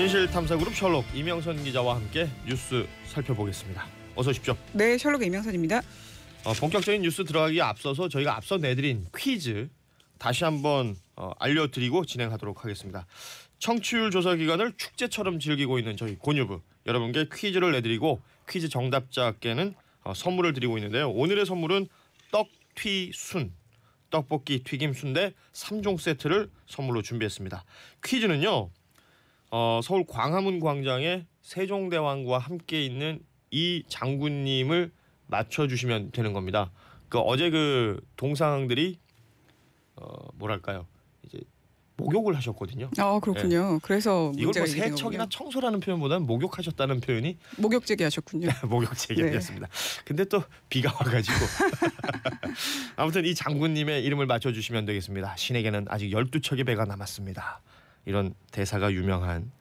진실탐사그룹 셜록 이명선 기자와 함께 뉴스 살펴보겠습니다. 어서 오십시오. 네, 셜록 이명선입니다. 본격적인 뉴스 들어가기에 앞서서 저희가 앞서 내드린 퀴즈 다시 한번 알려드리고 진행하도록 하겠습니다. 청취율 조사 기간을 축제처럼 즐기고 있는 저희 곤유부 여러분께 퀴즈를 내드리고 퀴즈 정답자께는 선물을 드리고 있는데요. 오늘의 선물은 떡튀순 떡볶이 튀김 순대 3종 세트를 선물로 준비했습니다. 퀴즈는요. 서울 광화문 광장에 세종대왕과 함께 있는 이 장군님을 맞춰주시면 되는 겁니다. 어제 동상들이 뭐랄까요, 이제 목욕을 하셨거든요. 그렇군요. 네. 그래서 이걸 뭐 세척이나 청소라는 표현보다는 목욕하셨다는 표현이 목욕제기 하셨군요. 목욕제기였습니다. 네. 근데 또 비가 와가지고 아무튼 이 장군님의 이름을 맞춰주시면 되겠습니다. 신에게는 아직 12척의 배가 남았습니다. 이런 대사가 유명한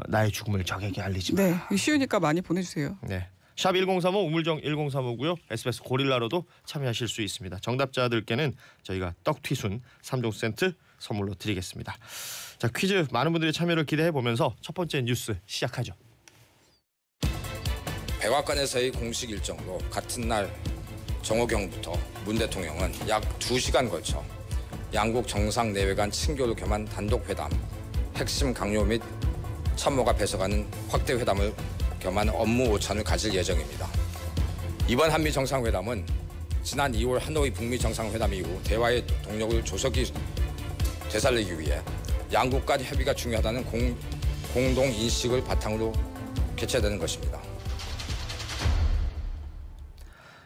나의 죽음을 적에게 알리지 마. 네, 쉬우니까 많이 보내주세요. 네, 샵 1035 우물정 1035고요. SBS 고릴라로도 참여하실 수 있습니다. 정답자들께는 저희가 떡튀순 3종 세트 선물로 드리겠습니다. 자, 퀴즈 많은 분들의 참여를 기대해 보면서 첫 번째 뉴스 시작하죠. 백악관에서의 공식 일정으로 같은 날 정오경부터 문 대통령은 약 2시간 걸쳐 양국 정상 내외간 친교를 겸한 단독 회담, 핵심 강요 및 참모가 뺏어가는 확대 회담을 겸한 업무 오찬을 가질 예정입니다. 이번 한미 정상회담은 지난 2월 하노이 북미 정상회담 이후 대화의 동력을 조속히 되살리기 위해 양국 간 협의가 중요하다는 공동 인식을 바탕으로 개최되는 것입니다.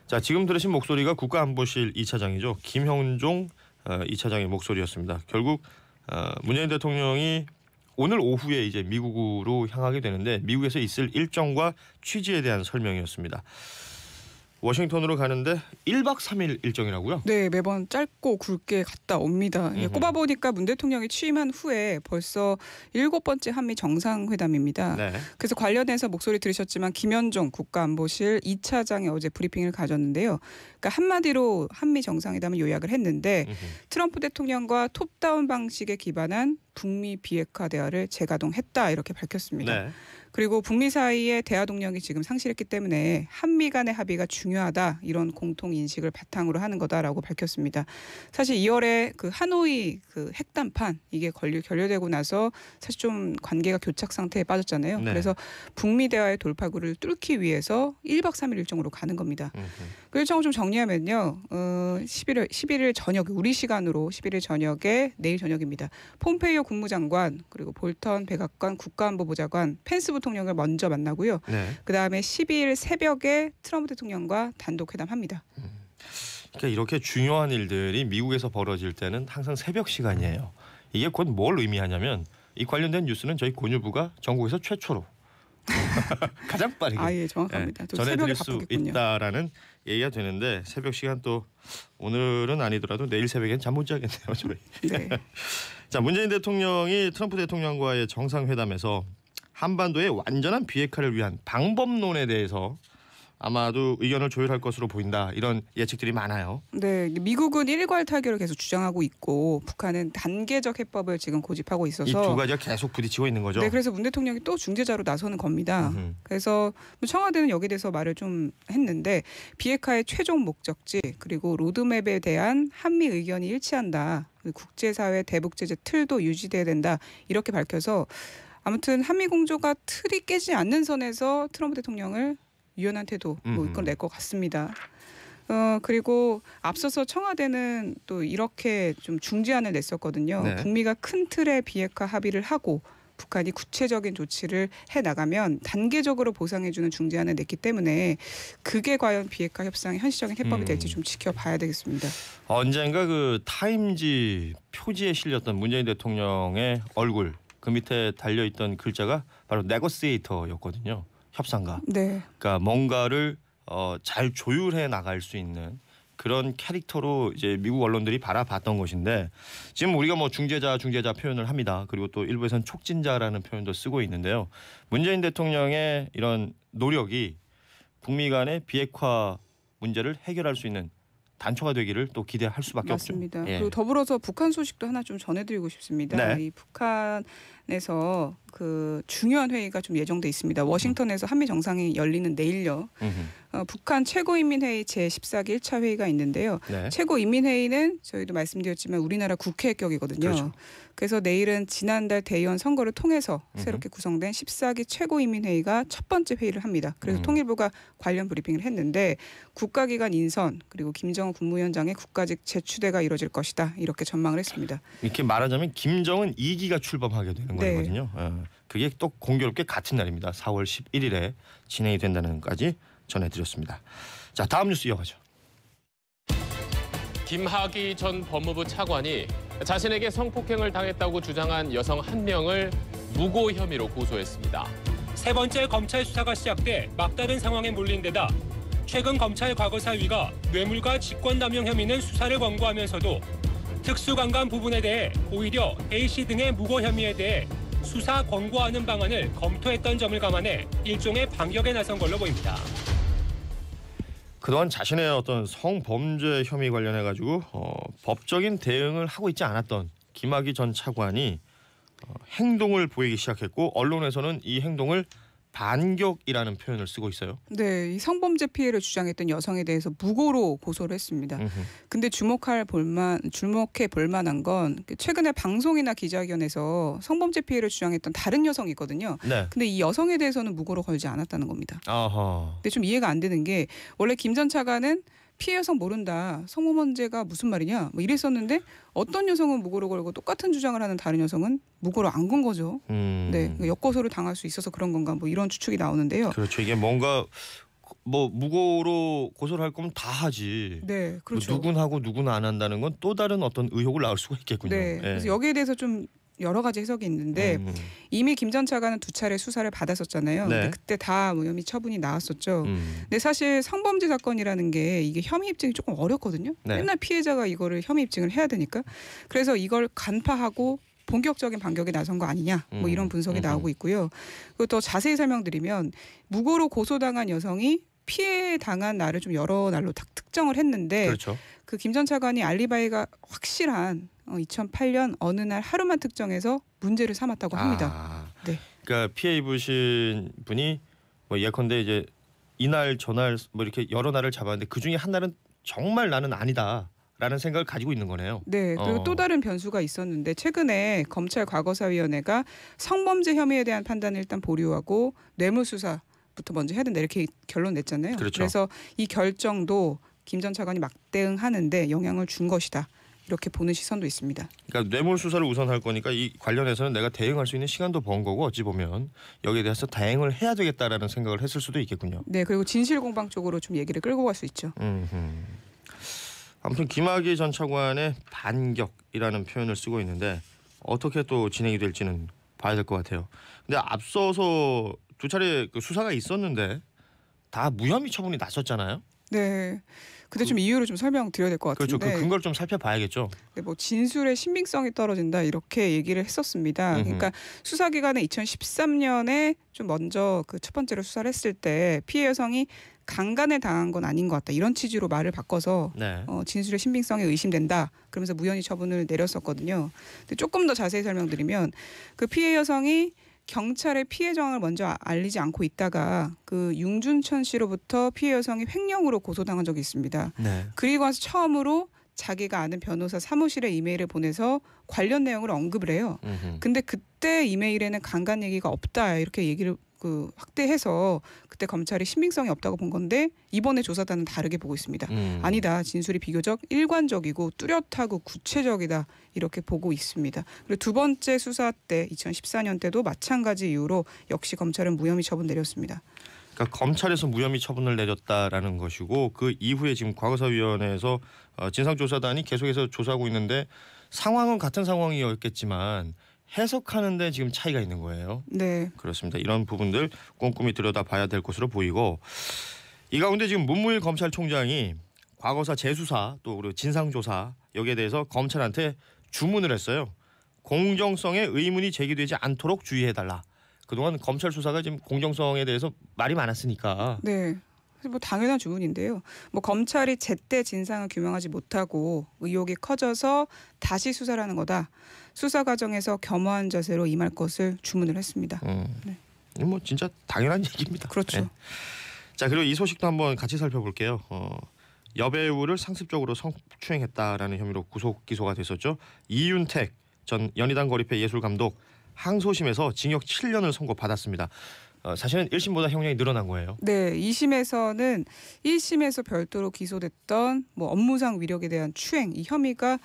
자, 지금 들으신 목소리가 국가안보실 2차장이죠. 김형종 2차장의 목소리였습니다. 결국 문재인 대통령이 오늘 오후에 이제 미국으로 향하게 되는데 미국에서 있을 일정과 취지에 대한 설명이었습니다. 워싱턴으로 가는데 1박 3일 일정이라고요? 네, 매번 짧고 굵게 갔다 옵니다. 꼽아보니까 문 대통령이 취임한 후에 벌써 7번째 한미 정상회담입니다. 네. 그래서 관련해서 목소리 들으셨지만 김현종 국가안보실 2차장이 어제 브리핑을 가졌는데요. 그러니까 한마디로 한미 정상회담을 요약을 했는데 트럼프 대통령과 톱다운 방식에 기반한 북미 비핵화 대화를 재가동했다 이렇게 밝혔습니다. 네. 그리고 북미 사이의 대화 동력이 지금 상실했기 때문에 한미 간의 합의가 중요하다 이런 공통 인식을 바탕으로 하는 거다라고 밝혔습니다. 사실 2월에 하노이 핵담판 이게 결렬되고 나서 사실 좀 관계가 교착 상태에 빠졌잖아요. 네. 그래서 북미 대화의 돌파구를 뚫기 위해서 1박 3일 일정으로 가는 겁니다. 그 일정을 좀 정리하면요. 11일 저녁 우리 시간으로 11일 저녁에 내일 저녁입니다. 폼페이오 국무장관 그리고 볼턴 백악관 국가안보보좌관 펜스 부통령을 먼저 만나고요. 네. 그다음에 12일 새벽에 트럼프 대통령과 단독 회담합니다. 그러니까 이렇게 중요한 일들이 미국에서 벌어질 때는 항상 새벽 시간이에요. 이게 곧 뭘 의미하냐면 이 관련된 뉴스는 저희 곤유부가 전국에서 최초로 가장 빠르게 정확합니다. 전해드릴 수 있다라는 얘기가 되는데 새벽 시간 또 오늘은 아니더라도 내일 새벽엔 잠 못 자겠네요. 저희. 네. 자, 문재인 대통령이 트럼프 대통령과의 정상회담에서 한반도의 완전한 비핵화를 위한 방법론에 대해서 아마도 의견을 조율할 것으로 보인다 이런 예측들이 많아요. 네, 미국은 일괄 타결을 계속 주장하고 있고 북한은 단계적 해법을 지금 고집하고 있어서 이 두 가지가 계속 부딪히고 있는 거죠. 네, 그래서 문 대통령이 또 중재자로 나서는 겁니다. 그래서 청와대는 여기에 대해서 말을 좀 했는데 비핵화의 최종 목적지 그리고 로드맵에 대한 한미 의견이 일치한다. 국제사회 대북 제재 틀도 유지돼야 된다 이렇게 밝혀서 아무튼 한미 공조가 틀이 깨지 않는 선에서 트럼프 대통령을 유연한 태도 이끌어낼 것 같습니다. 그리고 앞서서 청와대는 또 이렇게 좀 중재안을 냈었거든요. 네. 북미가 큰 틀의 비핵화 합의를 하고 북한이 구체적인 조치를 해나가면 단계적으로 보상해주는 중재안을 냈기 때문에 그게 과연 비핵화 협상의 현실적인 해법이 될지 좀 지켜봐야 되겠습니다. 언젠가 타임지 표지에 실렸던 문재인 대통령의 얼굴 그 밑에 달려있던 글자가 바로 네고시에이터였거든요. 협상가. 네. 그러니까 뭔가를 잘 조율해 나갈 수 있는 그런 캐릭터로 이제 미국 언론들이 바라봤던 것인데 지금 우리가 중재자 표현을 합니다. 그리고 또 일부에서는 촉진자라는 표현도 쓰고 있는데요. 문재인 대통령의 이런 노력이 북미 간의 비핵화 문제를 해결할 수 있는 단초가 되기를 또 기대할 수밖에 맞습니다. 없죠. 예. 그리고 더불어서 북한 소식도 하나 좀 전해드리고 싶습니다. 네. 이 북한에서 그 중요한 회의가 좀 예정돼 있습니다. 워싱턴에서 한미 정상이 열리는 내일요. 북한 최고인민회의 제14기 1차 회의가 있는데요. 네. 최고인민회의는 저희도 말씀드렸지만 우리나라 국회격이거든요. 그렇죠. 그래서 내일은 지난달 대의원 선거를 통해서 새롭게 구성된 14기 최고인민회의가 첫 번째 회의를 합니다. 그래서 통일부가 관련 브리핑을 했는데 국가기관 인선 그리고 김정은 국무위원장의 국가직 재추대가 이뤄질 것이다. 이렇게 전망을 했습니다. 이렇게 말하자면 김정은 2기가 출범하게 되는 네. 거거든요. 그게 또 공교롭게 같은 날입니다. 4월 11일에 진행이 된다는 것까지 전해드렸습니다. 자, 다음 뉴스 이어가죠. 김학의 전 법무부 차관이 자신에게 성폭행을 당했다고 주장한 여성 한 명을 무고 혐의로 고소했습니다. 세 번째 검찰 수사가 시작돼 막다른 상황에 몰린 데다 최근 검찰 과거사위가 뇌물과 직권남용 혐의는 수사를 권고하면서도 특수강간 부분에 대해 오히려 A씨 등의 무고 혐의에 대해 수사 권고하는 방안을 검토했던 점을 감안해 일종의 반격에 나선 걸로 보입니다. 그동안 자신의 어떤 성범죄 혐의 관련해 가지고 법적인 대응을 하고 있지 않았던 김학의 전 차관이 행동을 보이기 시작했고 언론에서는 이 행동을 반격이라는 표현을 쓰고 있어요. 네, 이 성범죄 피해를 주장했던 여성에 대해서 무고로 고소를 했습니다. 근데 주목해 볼 만한 건 최근에 방송이나 기자회견에서 성범죄 피해를 주장했던 다른 여성이 있거든요. 네. 근데 이 여성에 대해서는 무고로 걸지 않았다는 겁니다. 아하. 근데 좀 이해가 안 되는 게 원래 김 전 차관은 피해 여성 모른다. 성범죄가 무슨 말이냐 뭐 이랬었는데 어떤 여성은 무고로 걸고 똑같은 주장을 하는 다른 여성은 무고로 안 건 거죠. 네, 역고소를 당할 수 있어서 그런 건가 뭐 이런 추측이 나오는데요. 그렇죠. 이게 뭔가 뭐 무고로 고소를 할 거면 다 하지. 네, 그렇죠. 뭐 누군 하고 누군 안 한다는 건 또 다른 어떤 의혹을 낳을 수가 있겠군요. 네, 그래서 여기에 대해서 좀 여러 가지 해석이 있는데 이미 김 전 차관은 2차례 수사를 받았었잖아요. 네. 근데 그때 다 무혐의 처분이 나왔었죠. 근데 사실 성범죄 사건이라는 게 이게 혐의 입증이 조금 어렵거든요. 네. 맨날 피해자가 이거를 혐의 입증을 해야 되니까. 그래서 이걸 간파하고 본격적인 반격에 나선 거 아니냐 뭐 이런 분석이 나오고 있고요. 그리고 더 자세히 설명드리면 무고로 고소당한 여성이 피해 당한 날을 좀 여러 날로 특정을 했는데 그렇죠. 그 김 전 차관이 알리바이가 확실한 2008년 어느 날 하루만 특정해서 문제를 삼았다고 합니다. 네. 그러니까 피해 입으신 분이 뭐 예컨대 이제 이날 저날 뭐 이렇게 여러 날을 잡았는데 그 중에 한 날은 정말 나는 아니다라는 생각을 가지고 있는 거네요. 네. 그리고 또 다른 변수가 있었는데 최근에 검찰 과거사위원회가 성범죄 혐의에 대한 판단을 일단 보류하고 뇌물 수사부터 먼저 해야 된다 이렇게 결론 냈잖아요. 그렇죠. 그래서 이 결정도 김 전 차관이 막대응하는데 영향을 준 것이다. 이렇게 보는 시선도 있습니다. 그러니까 뇌물 수사를 우선할 거니까 이 관련해서는 내가 대응할 수 있는 시간도 번 거고 어찌 보면 여기에 대해서 대응을 해야 되겠다라는 생각을 했을 수도 있겠군요. 네, 그리고 진실 공방 쪽으로 좀 얘기를 끌고 갈 수 있죠. 아무튼 김학의 전 차관의 반격이라는 표현을 쓰고 있는데 어떻게 또 진행이 될지는 봐야 될 것 같아요. 근데 앞서서 2차례 그 수사가 있었는데 다 무혐의 처분이 났었잖아요. 네. 근데 좀 이유를 좀 설명드려야 될 것 같은데. 그렇죠. 그 근거를 좀 살펴봐야겠죠. 네, 뭐 진술의 신빙성이 떨어진다 이렇게 얘기를 했었습니다. 그러니까 수사기관은 2013년에 좀 먼저 그 첫 번째로 수사를 했을 때 피해 여성이 강간을 당한 건 아닌 것 같다 이런 취지로 말을 바꿔서 네. 진술의 신빙성이 의심된다 그러면서 무혐의 처분을 내렸었거든요. 근데 조금 더 자세히 설명드리면 그 피해 여성이 경찰에 피해 정황을 먼저 알리지 않고 있다가 그 융준천 씨로부터 피해 여성이 횡령으로 고소당한 적이 있습니다. 네. 그리고 와서 처음으로 자기가 아는 변호사 사무실에 이메일을 보내서 관련 내용을 언급을 해요. 근데 그때 이메일에는 강간 얘기가 없다 이렇게 얘기를 확대해서 그때 검찰이 신빙성이 없다고 본 건데 이번에 조사단은 다르게 보고 있습니다. 아니다. 진술이 비교적 일관적이고 뚜렷하고 구체적이다. 이렇게 보고 있습니다. 그리고 두 번째 수사 때 2014년 때도 마찬가지 이유로 역시 검찰은 무혐의 처분 내렸습니다. 그러니까 검찰에서 무혐의 처분을 내렸다라는 것이고 그 이후에 지금 과거사위원회에서 진상조사단이 계속해서 조사하고 있는데 상황은 같은 상황이었겠지만 해석하는데 지금 차이가 있는 거예요. 네. 그렇습니다. 이런 부분들 꼼꼼히 들여다봐야 될 것으로 보이고 이 가운데 지금 문무일 검찰총장이 과거사 재수사 또 그리고 진상조사 여기에 대해서 검찰한테 주문을 했어요. 공정성에 의문이 제기되지 않도록 주의해달라. 그동안 검찰 수사가 지금 공정성에 대해서 말이 많았으니까 네. 뭐 당연한 주문인데요. 뭐 검찰이 제때 진상을 규명하지 못하고 의혹이 커져서 다시 수사를 하는 거다. 수사 과정에서 겸허한 자세로 임할 것을 주문을 했습니다. 네. 뭐 진짜 당연한 얘기입니다. 그렇죠. 네. 자, 그리고 이 소식도 한번 같이 살펴볼게요. 여배우를 상습적으로 성추행했다라는 혐의로 구속 기소가 됐었죠. 이윤택 전 연희당 거리패 예술감독 항소심에서 징역 7년을 선고받았습니다. 사실은 1심보다 형량이 늘어난 거예요. 네, 2심에서는 1심에서 별도로 기소됐던 뭐 업무상 위력에 대한 추행 이 혐의가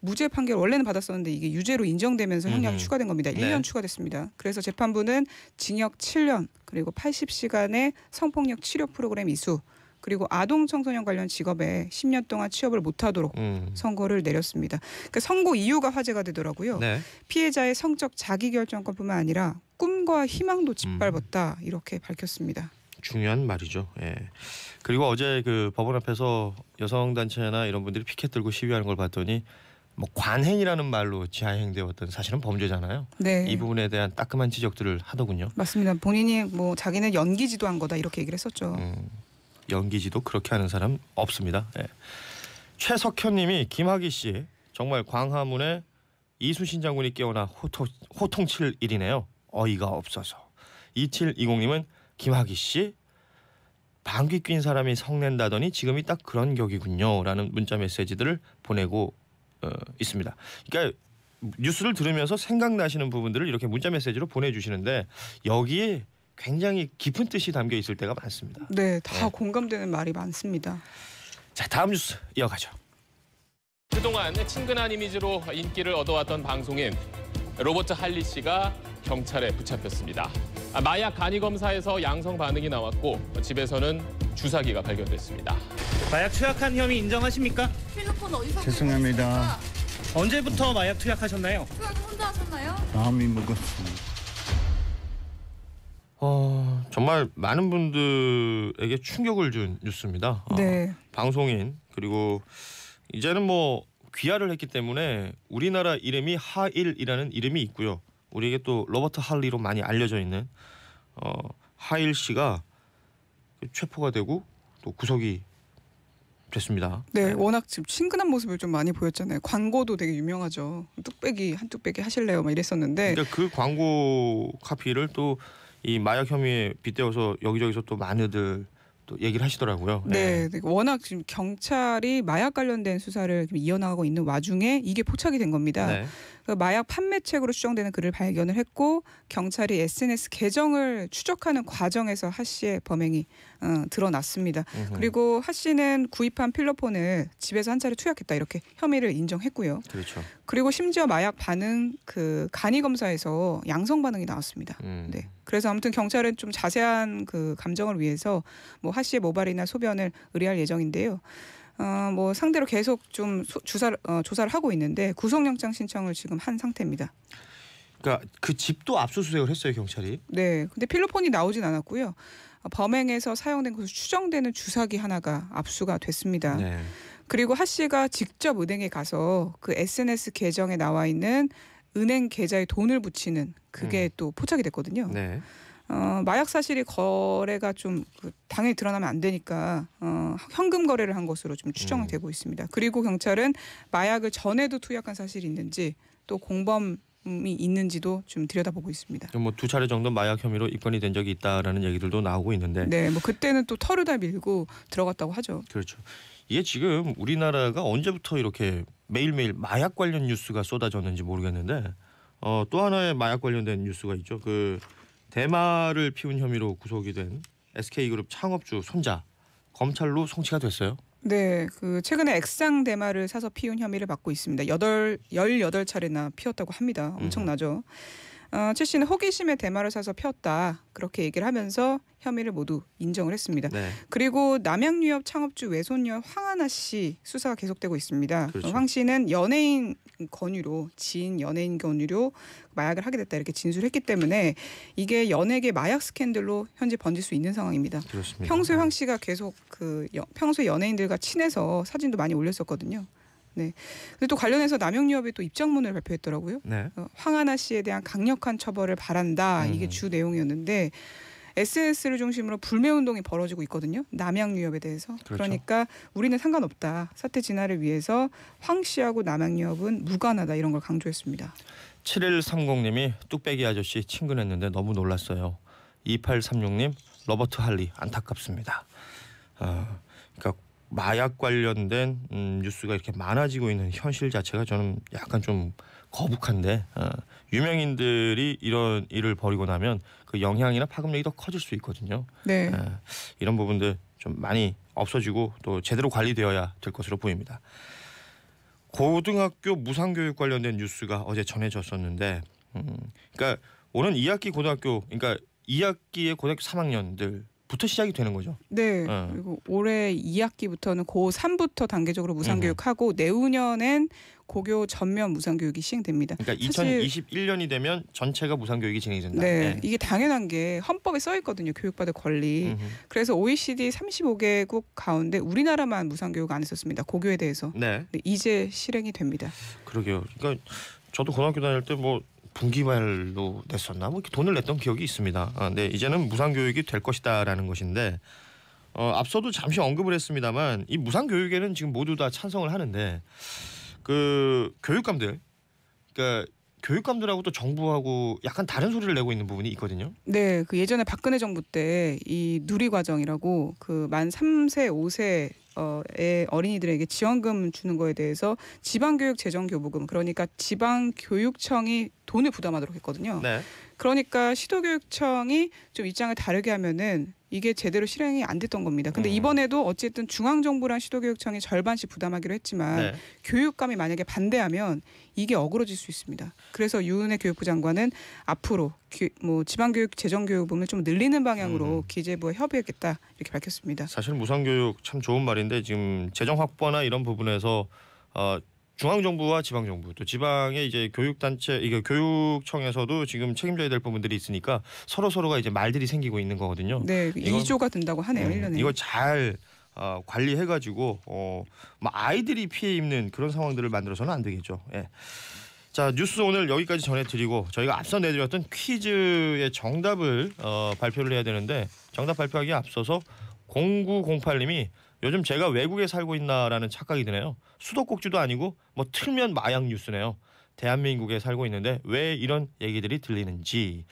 무죄 판결 원래는 받았었는데 이게 유죄로 인정되면서 형량이 추가된 겁니다. 1년 네. 추가됐습니다. 그래서 재판부는 징역 7년 그리고 80시간의 성폭력 치료 프로그램 이수 그리고 아동 청소년 관련 직업에 10년 동안 취업을 못하도록 선고를 내렸습니다. 그 선고 이유가 화제가 되더라고요. 네. 피해자의 성적 자기결정권뿐만 아니라 꿈과 희망도 짓밟았다 이렇게 밝혔습니다. 중요한 말이죠. 예. 그리고 어제 그 법원 앞에서 여성 단체나 이런 분들이 피켓 들고 시위하는 걸 봤더니 뭐 관행이라는 말로 지하행되었던 사실은 범죄잖아요. 네. 이 부분에 대한 따끔한 지적들을 하더군요. 맞습니다. 본인이 뭐 자기는 연기 지도한 거다 이렇게 얘기를 했었죠. 연기지도 그렇게 하는 사람 없습니다. 예. 최석현님이 김학의 씨 정말 광화문에 이순신 장군이 깨어나 호통칠 일이네요. 어이가 없어서. 2720님은 김학의 씨 방귀 낀 사람이 성낸다더니 지금이 딱 그런 격이군요라는 문자 메시지들을 보내고 있습니다. 그러니까 뉴스를 들으면서 생각나시는 부분들을 이렇게 문자 메시지로 보내주시는데 여기에 굉장히 깊은 뜻이 담겨 있을 때가 많습니다. 네, 다 공감되는 말이 많습니다. 자, 다음 뉴스 이어가죠. 그동안 친근한 이미지로 인기를 얻어왔던 방송인 로버트 할리 씨가 경찰에 붙잡혔습니다. 마약 간이 검사에서 양성 반응이 나왔고 집에서는 주사기가 발견됐습니다. 마약 투약한 혐의 인정하십니까? 필로폰 어디서 죄송합니다. 언제부터 마약 투약하셨나요? 투약 혼자 하셨나요? 마음이 무겁습니다. 정말 많은 분들에게 충격을 준 뉴스입니다. 네. 방송인 그리고 이제는 뭐 귀화를 했기 때문에 우리나라 이름이 하일이라는 이름이 있고요. 우리에게 또 로버트 할리로 많이 알려져 있는 하일 씨가 체포가 되고 또 구속이 됐습니다. 네, 워낙 지금 친근한 모습을 좀 많이 보였잖아요. 광고도 되게 유명하죠. 뚝배기 한 뚝배기 하실래요? 막 이랬었는데. 그러니까 그 광고 카피를 또 이 마약 혐의에 빗대어서 여기저기서 또 많이들 또 얘기를 하시더라고요. 네, 워낙 지금 경찰이 마약 관련된 수사를 이어나가고 있는 와중에 이게 포착이 된 겁니다. 네. 그 마약 판매책으로 추정되는 글을 발견을 했고 경찰이 SNS 계정을 추적하는 과정에서 하 씨의 범행이 드러났습니다. 그리고 하 씨는 구입한 필로폰을 집에서 한 차례 투약했다 이렇게 혐의를 인정했고요. 그렇죠. 그리고 심지어 마약 반응 그 간이 검사에서 양성 반응이 나왔습니다. 네. 그래서 아무튼 경찰은 좀 자세한 그 감정을 위해서 뭐 하 씨의 모발이나 소변을 의뢰할 예정인데요. 뭐 상대로 계속 좀 조사를 하고 있는데 구속영장 신청을 지금 한 상태입니다. 그러니까 그 집도 압수수색을 했어요 경찰이. 네, 근데 필로폰이 나오진 않았고요. 범행에서 사용된 것으로 추정되는 주사기 하나가 압수가 됐습니다. 네. 그리고 하 씨가 직접 은행에 가서 그 SNS 계정에 나와 있는 은행 계좌에 돈을 붙이는 그게 또 포착이 됐거든요. 네. 마약 사실이 거래가 좀 당연히 드러나면 안 되니까 현금 거래를 한 것으로 좀 추정이 되고 있습니다. 그리고 경찰은 마약을 전에도 투약한 사실이 있는지 또 공범이 있는지도 좀 들여다보고 있습니다. 뭐 2차례 정도 마약 혐의로 입건이 된 적이 있다라는 얘기들도 나오고 있는데. 네, 뭐 그때는 또 털을 다 밀고 들어갔다고 하죠. 그렇죠. 이게 지금 우리나라가 언제부터 이렇게 매일매일 마약 관련 뉴스가 쏟아졌는지 모르겠는데 또 하나의 마약 관련된 뉴스가 있죠. 그 대마를 피운 혐의로 구속이 된 SK그룹 창업주 손자 검찰로 송치가 됐어요. 네, 그 최근에 액상 대마를 사서 피운 혐의를 받고 있습니다. 18차례나 피웠다고 합니다. 엄청나죠. 최 씨는 호기심에 대마를 사서 피웠다 그렇게 얘기를 하면서 혐의를 모두 인정을 했습니다. 네. 그리고 남양유업 창업주 외손녀 황하나 씨 수사가 계속되고 있습니다. 그렇죠. 황 씨는 연예인 권유로 지인 연예인 권유로 마약을 하게 됐다 이렇게 진술했기 때문에 이게 연예계 마약 스캔들로 현재 번질 수 있는 상황입니다. 그렇습니다. 평소에 황 씨가 계속 평소에 연예인들과 친해서 사진도 많이 올렸었거든요. 네. 근데 또 관련해서 남영유업이 또 입장문을 발표했더라고요. 네. 황하나 씨에 대한 강력한 처벌을 바란다. 이게 주 내용이었는데 SNS를 중심으로 불매 운동이 벌어지고 있거든요. 남양유업에 대해서. 그렇죠. 그러니까 우리는 상관없다. 사태 진화를 위해서 황 씨하고 남양유업은 무관하다 이런 걸 강조했습니다. 7130님이 뚝배기 아저씨 친근했는데 너무 놀랐어요. 2836님 로버트 할리 안타깝습니다. 그러니까 마약 관련된 뉴스가 이렇게 많아지고 있는 현실 자체가 저는 약간 좀 거북한데 유명인들이 이런 일을 벌이고 나면 그 영향이나 파급력이 더 커질 수 있거든요. 네. 이런 부분들 좀 많이 없어지고 또 제대로 관리되어야 될 것으로 보입니다. 고등학교 무상교육 관련된 뉴스가 어제 전해졌었는데 그러니까 오는 2학기 고등학교 그러니까 2학기의 고등학교 3학년들부터 시작이 되는 거죠. 네. 그리고 올해 2학기부터는 고3부터 단계적으로 무상교육하고 내후년엔 고교 전면 무상교육이 시행됩니다. 그러니까 사실 2021년이 되면 전체가 무상교육이 진행이 된다. 네, 이게 당연한 게 헌법에 써 있거든요. 교육받을 권리. 그래서 OECD 35개국 가운데 우리나라만 무상교육 안 했었습니다. 고교에 대해서. 네. 근데 이제 실행이 됩니다. 그러게요. 그러니까 저도 고등학교 다닐 때 뭐 분기말로 냈었나 뭐 이렇게 돈을 냈던 기억이 있습니다. 근데 이제는 무상교육이 될 것이다라는 것인데 앞서도 잠시 언급을 했습니다만 이 무상교육에는 지금 모두 다 찬성을 하는데 그 교육감들 그러니까 교육감들하고 또 정부하고 약간 다른 소리를 내고 있는 부분이 있거든요. 네, 그 예전에 박근혜 정부 때 이 누리과정이라고 그 만 3세, 5세의 어린이들에게 지원금 주는 거에 대해서 지방교육재정교부금 그러니까 지방교육청이 돈을 부담하도록 했거든요. 네. 그러니까 시도교육청이 좀 입장을 다르게 하면은 이게 제대로 실행이 안 됐던 겁니다. 근데 이번에도 어쨌든 중앙정부랑 시도교육청이 절반씩 부담하기로 했지만 네. 교육감이 만약에 반대하면 이게 어그러질 수 있습니다. 그래서 유은혜 교육부 장관은 앞으로 뭐 지방교육 재정교육부문을 좀 늘리는 방향으로 기재부와 협의했겠다 이렇게 밝혔습니다. 사실 무상교육 참 좋은 말인데 지금 재정 확보나 이런 부분에서 중앙정부와 지방정부 또 지방의 이제 교육단체 이게 교육청에서도 지금 책임져야 될 부분들이 있으니까 서로가 이제 말들이 생기고 있는 거거든요. 네, 2조가 든다고 하네요. 1년에. 이거 잘 관리해가지고 뭐 아이들이 피해 입는 그런 상황들을 만들어서는 안 되겠죠. 예. 자 뉴스 오늘 여기까지 전해드리고 저희가 앞서 내드렸던 퀴즈의 정답을 발표를 해야 되는데 정답 발표하기에 앞서서 0908님이 요즘 제가 외국에 살고 있나라는 착각이 드네요. 수도꼭지도 아니고 뭐 틀면 마약 뉴스네요. 대한민국에 살고 있는데 왜 이런 얘기들이 들리는지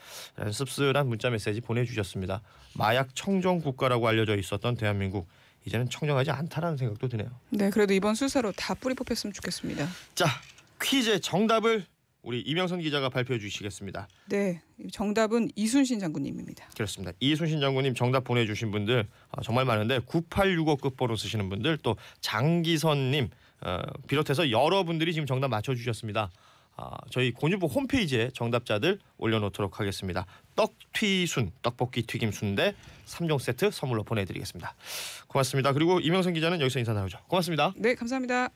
씁쓸한 문자 메시지 보내주셨습니다. 마약 청정 국가라고 알려져 있었던 대한민국 이제는 청정하지 않다라는 생각도 드네요. 네, 그래도 이번 수사로 다 뿌리 뽑혔으면 좋겠습니다. 자 퀴즈의 정답을 우리 이명선 기자가 발표해 주시겠습니다. 네, 정답은 이순신 장군님입니다. 그렇습니다. 이순신 장군님 정답 보내주신 분들 정말 많은데 9865 끝번호 쓰시는 분들 또 장기선님 비롯해서 여러분들이 지금 정답 맞춰주셨습니다. 저희 곤유부 홈페이지에 정답자들 올려놓도록 하겠습니다. 떡튀순 떡볶이 튀김 순대 3종 세트 선물로 보내드리겠습니다. 고맙습니다. 그리고 이명선 기자는 여기서 인사 나누죠. 고맙습니다. 네, 감사합니다.